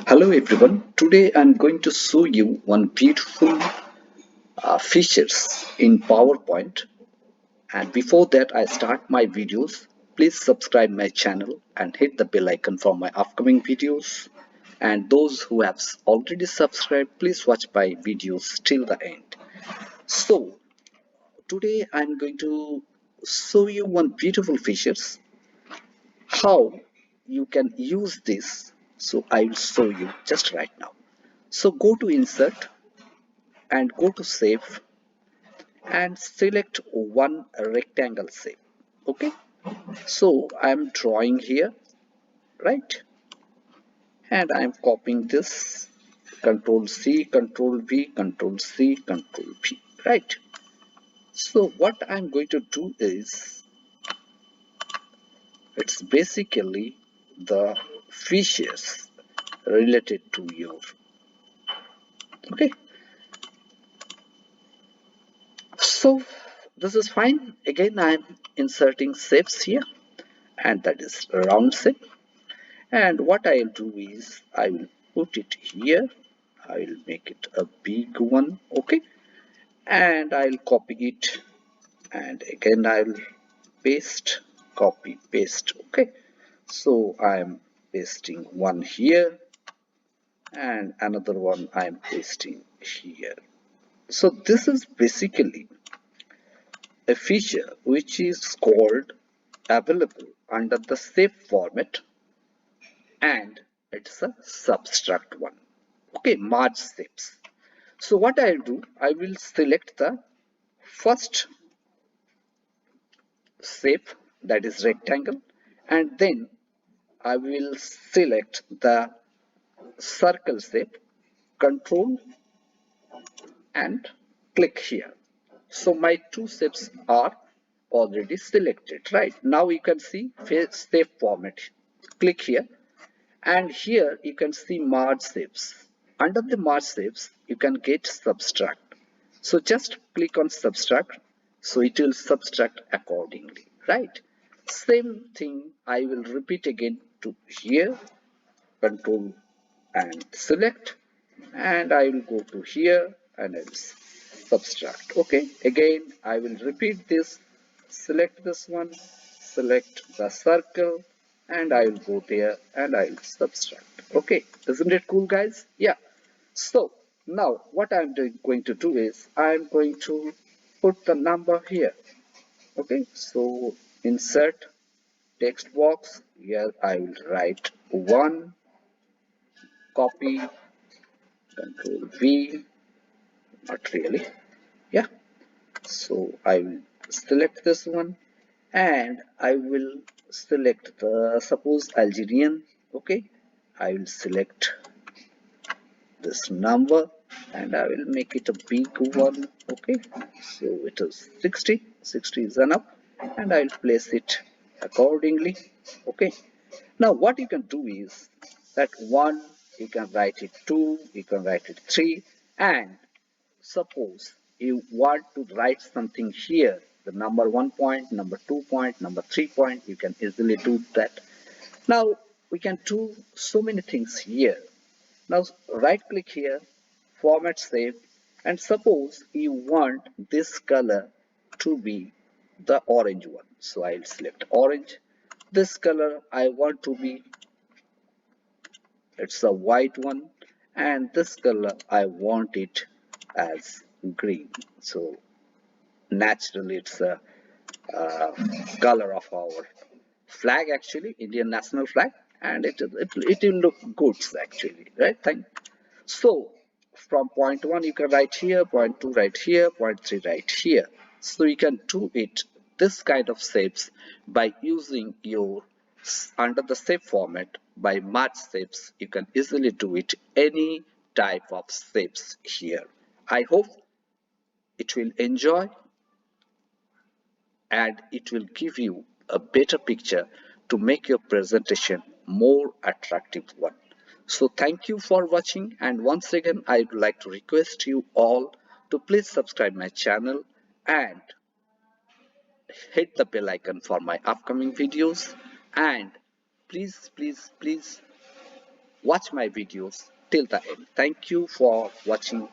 Hello everyone. Today I'm going to show you one beautiful features in PowerPoint. And before that I start my videos, please subscribe my channel and hit the bell icon for my upcoming videos. And those who have already subscribed, please watch my videos till the end. So today I'm going to show you one beautiful features how you can use this. So I will show you just right now. So go to insert and go to save and select one rectangle shape. Okay, so I'm drawing here, right? And I'm copying this, control C, control V, control C, control V, right? So what I'm going to do is, it's basically the features related to your, okay, so this is fine. Again I'm inserting shapes here, and that is round shape. And what I'll do is I will put it here. I will make it a big one, okay, and I'll copy it, and again I'll paste, copy, paste, okay. So I'm pasting one here and another one I'm pasting here. So this is basically a feature which is called available under the shape format, and it's a substract one. Okay, merge shapes. So what I'll do, I will select the first shape, that is rectangle, and then I will select the circle shape, control and click here. So my two shapes are already selected, right? Now you can see shape format. Click here, and here you can see merge shapes. Under the merge shapes you can get subtract. So just click on subtract, so it will subtract accordingly, right? Same thing I will repeat again to here, control and select, and I will go to here and I will subtract. Okay, again I will repeat this, select this one, select the circle, and I will go there and I will subtract. Okay, isn't it cool, guys? Yeah. So now what I'm going to do is I'm going to put the number here. Okay, so insert text box, here I will write 1, copy, control V, not really, yeah. So I will select this one, and I will select the, suppose Algerian, okay. I will select this number and I will make it a big one, okay. So it is 60, 60 is enough, and I will place it accordingly, okay. Now what you can do is that 1, you can write it 2, you can write it 3, and suppose you want to write something here, the number 1 point, number 2 point, number 3 point, you can easily do that. Now we can do so many things here. Now right click here, format save, and suppose you want this color to be the orange one. So I'll select orange. This color I want to be, it's a white one, and this color I want it as green. So naturally it's a color of our flag, actually Indian national flag, and it will look good actually, right? So from point 1 you can write here, point 2 right here, point 3 right here. So you can do it this kind of shapes by using your, under the shape format, by merge shapes you can easily do it any type of shapes here. I hope it will enjoy, and it will give you a better picture to make your presentation more attractive one. So thank you for watching, and once again I would like to request you all to please subscribe my channel and hit the bell icon for my upcoming videos, and please watch my videos till the end. Thank you for watching